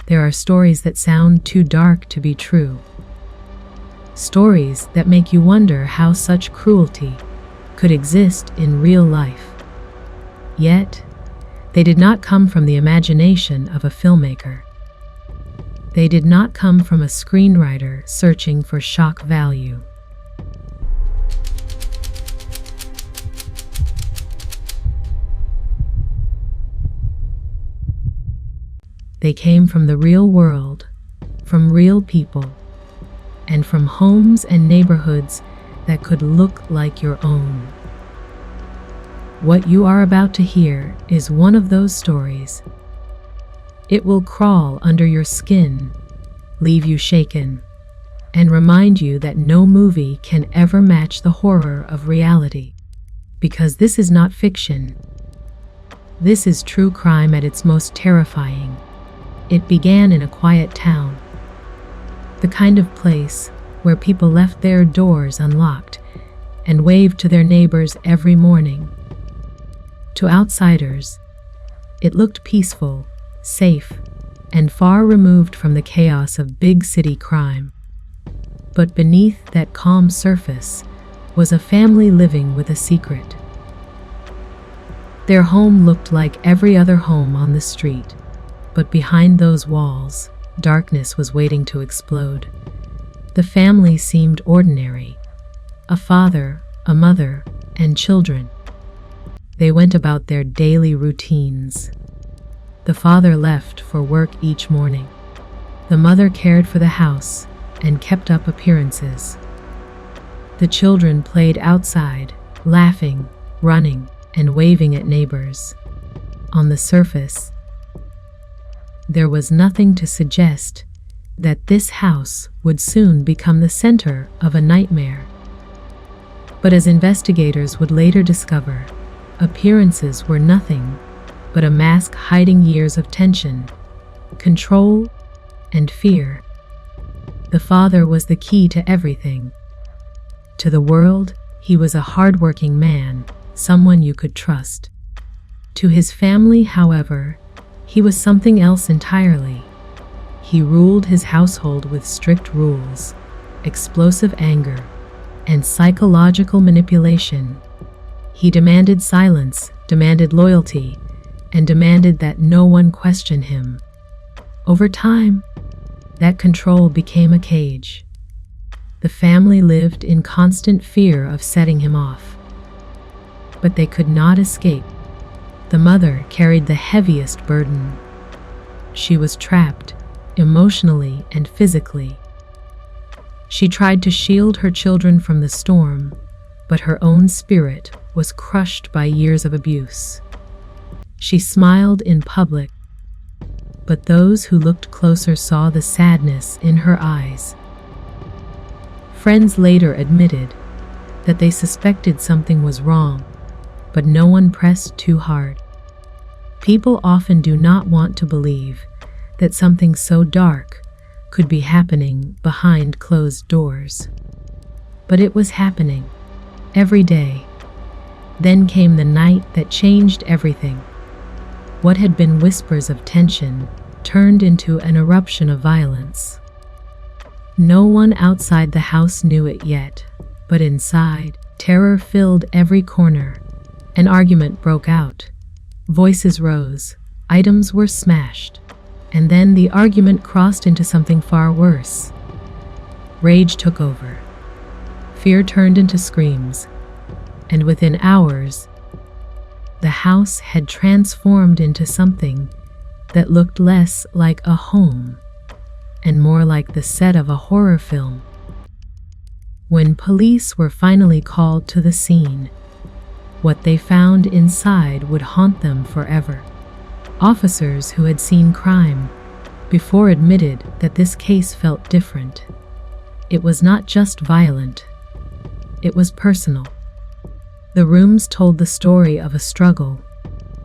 There are stories that sound too dark to be true. Stories that make you wonder how such cruelty could exist in real life. Yet, they did not come from the imagination of a filmmaker. They did not come from a screenwriter searching for shock value. They came from the real world, from real people, and from homes and neighborhoods that could look like your own. What you are about to hear is one of those stories. It will crawl under your skin, leave you shaken, and remind you that no movie can ever match the horror of reality. Because this is not fiction. This is true crime at its most terrifying. It began in a quiet town, the kind of place where people left their doors unlocked and waved to their neighbors every morning. To outsiders, it looked peaceful, safe, and far removed from the chaos of big city crime. But beneath that calm surface was a family living with a secret. Their home looked like every other home on the street. But behind those walls, darkness was waiting to explode. The family seemed ordinary. A father, a mother, and children. They went about their daily routines. The father left for work each morning. The mother cared for the house and kept up appearances. The children played outside, laughing, running, and waving at neighbors. On the surface, there was nothing to suggest that this house would soon become the center of a nightmare. But as investigators would later discover, appearances were nothing but a mask hiding years of tension, control, and fear. The father was the key to everything. To the world, he was a hardworking man, someone you could trust. To his family, however, he was something else entirely. He ruled his household with strict rules, explosive anger, and psychological manipulation. He demanded silence, demanded loyalty, and demanded that no one question him. Over time, that control became a cage. The family lived in constant fear of setting him off. But they could not escape. The mother carried the heaviest burden. She was trapped, emotionally and physically. She tried to shield her children from the storm, but her own spirit was crushed by years of abuse. She smiled in public, but those who looked closer saw the sadness in her eyes. Friends later admitted that they suspected something was wrong, but no one pressed too hard. People often do not want to believe that something so dark could be happening behind closed doors. But it was happening, every day. Then came the night that changed everything. What had been whispers of tension turned into an eruption of violence. No one outside the house knew it yet, but inside, terror filled every corner. An argument broke out. Voices rose, items were smashed, and then the argument crossed into something far worse. Rage took over. Fear turned into screams, and within hours, the house had transformed into something that looked less like a home and more like the set of a horror film. When police were finally called to the scene, what they found inside would haunt them forever. Officers who had seen crime before admitted that this case felt different. It was not just violent, it was personal. The rooms told the story of a struggle,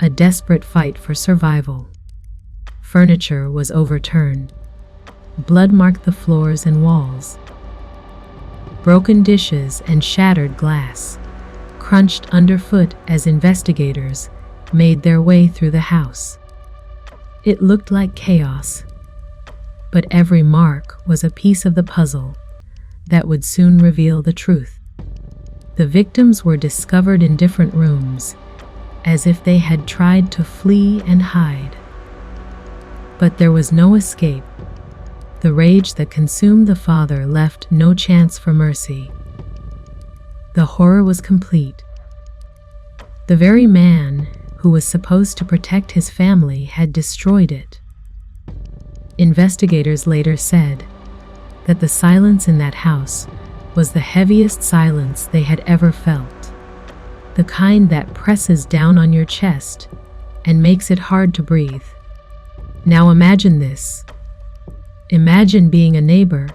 a desperate fight for survival. Furniture was overturned. Blood marked the floors and walls. Broken dishes and shattered glass crunched underfoot as investigators made their way through the house. It looked like chaos, But every mark was a piece of the puzzle that would soon reveal the truth. The victims were discovered in different rooms, as if they had tried to flee and hide. But there was no escape. The rage that consumed the father left no chance for mercy. The horror was complete. The very man who was supposed to protect his family had destroyed it. Investigators later said that the silence in that house was the heaviest silence they had ever felt, the kind that presses down on your chest and makes it hard to breathe. Now imagine this. Imagine being a neighbor,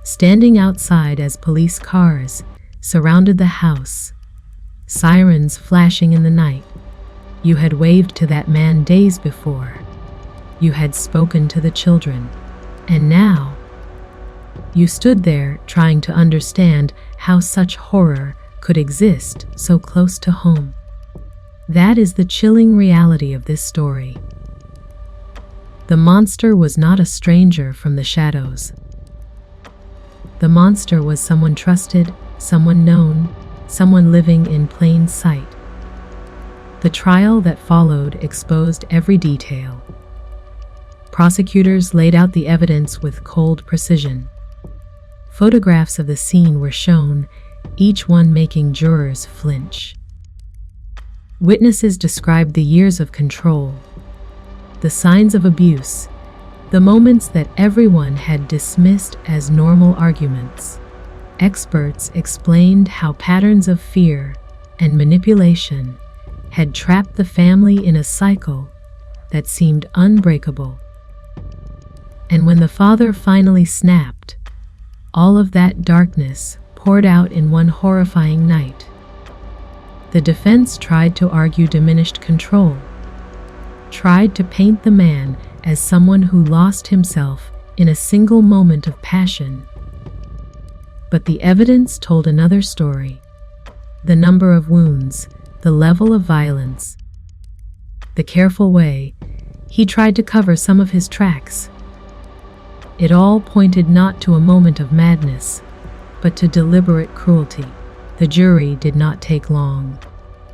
standing outside as police cars surrounded the house, sirens flashing in the night. You had waved to that man days before. You had spoken to the children. And now, you stood there trying to understand how such horror could exist so close to home. That is the chilling reality of this story. The monster was not a stranger from the shadows. The monster was someone trusted, someone known, someone living in plain sight. The trial that followed exposed every detail. Prosecutors laid out the evidence with cold precision. Photographs of the scene were shown, each one making jurors flinch. Witnesses described the years of control, the signs of abuse, the moments that everyone had dismissed as normal arguments. Experts explained how patterns of fear and manipulation had trapped the family in a cycle that seemed unbreakable. And when the father finally snapped, all of that darkness poured out in one horrifying night. The defense tried to argue diminished control, tried to paint the man as someone who lost himself in a single moment of passion. But the evidence told another story. The number of wounds, the level of violence, the careful way he tried to cover some of his tracks. It all pointed not to a moment of madness, but to deliberate cruelty. The jury did not take long.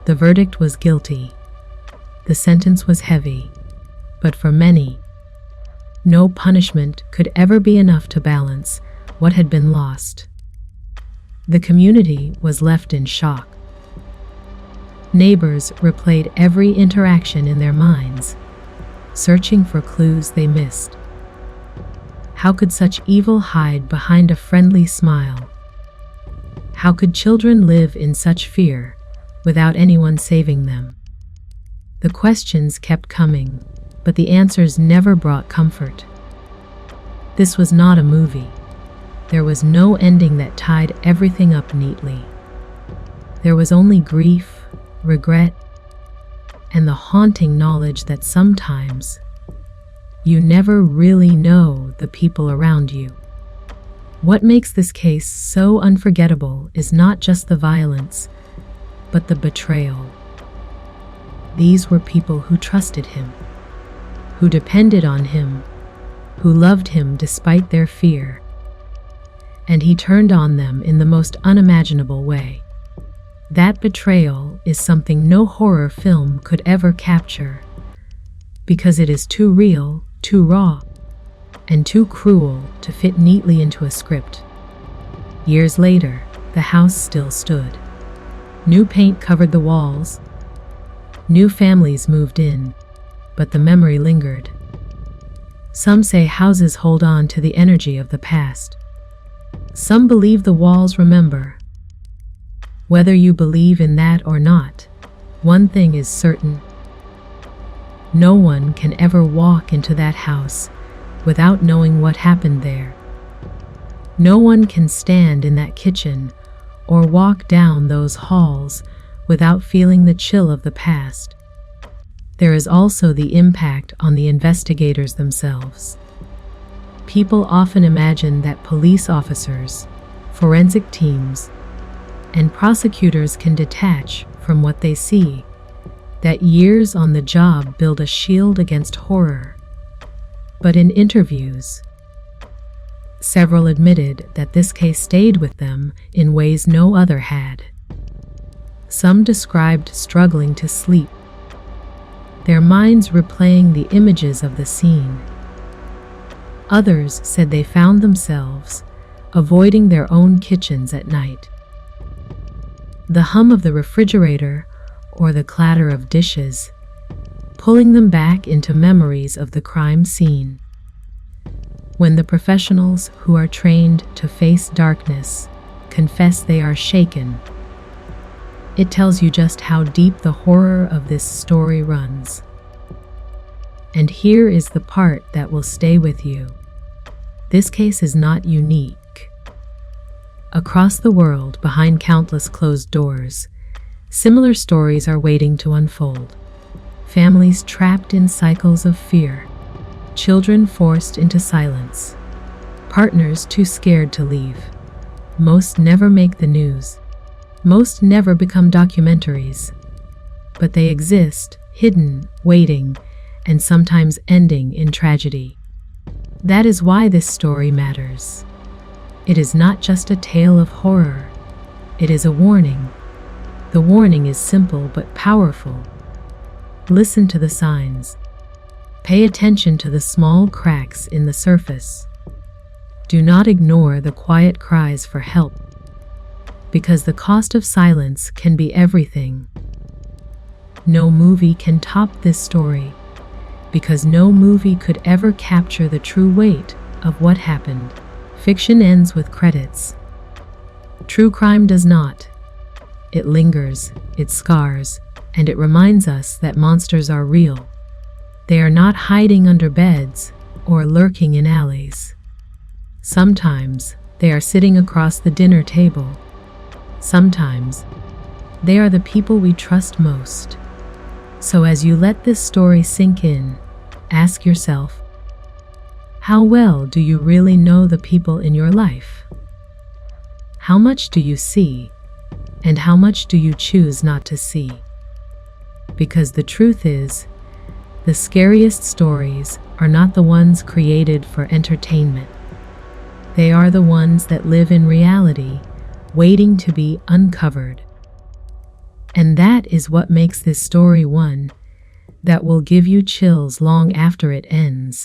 The verdict was guilty. The sentence was heavy, but for many, no punishment could ever be enough to balance what had been lost. The community was left in shock. Neighbors replayed every interaction in their minds, searching for clues they missed. How could such evil hide behind a friendly smile? How could children live in such fear without anyone saving them? The questions kept coming, but the answers never brought comfort. This was not a movie. There was no ending that tied everything up neatly. There was only grief, regret, and the haunting knowledge that sometimes you never really know the people around you. What makes this case so unforgettable is not just the violence, but the betrayal. These were people who trusted him, who depended on him, who loved him despite their fear. And he turned on them in the most unimaginable way. That betrayal is something no horror film could ever capture, because it is too real, too raw, and too cruel to fit neatly into a script. Years later, the house still stood. New paint covered the walls. New families moved in, but the memory lingered. Some say houses hold on to the energy of the past. Some believe the walls remember. Whether you believe in that or not, one thing is certain. No one can ever walk into that house without knowing what happened there. No one can stand in that kitchen or walk down those halls without feeling the chill of the past. There is also the impact on the investigators themselves. People often imagine that police officers, forensic teams, and prosecutors can detach from what they see, that years on the job build a shield against horror. But in interviews, Several admitted that this case stayed with them in ways no other had. Some described struggling to sleep, their minds replaying the images of the scene. Others said they found themselves avoiding their own kitchens at night. The hum of the refrigerator or the clatter of dishes, pulling them back into memories of the crime scene. When the professionals who are trained to face darkness confess they are shaken, it tells you just how deep the horror of this story runs. And here is the part that will stay with you. This case is not unique. Across the world, behind countless closed doors, similar stories are waiting to unfold. Families trapped in cycles of fear, children forced into silence, partners too scared to leave. Most never make the news. Most never become documentaries. But they exist, hidden, waiting, and sometimes ending in tragedy. That is why this story matters. It is not just a tale of horror. It is a warning. The warning is simple but powerful. Listen to the signs. Pay attention to the small cracks in the surface. Do not ignore the quiet cries for help, because the cost of silence can be everything. No movie can top this story, because no movie could ever capture the true weight of what happened. Fiction ends with credits. True crime does not. It lingers, it scars, and it reminds us that monsters are real. They are not hiding under beds or lurking in alleys. Sometimes they are sitting across the dinner table. Sometimes they are the people we trust most. So as you let this story sink in, ask yourself, how well do you really know the people in your life? How much do you see, and how much do you choose not to see? Because the truth is, the scariest stories are not the ones created for entertainment. They are the ones that live in reality, waiting to be uncovered. And that is what makes this story one that will give you chills long after it ends.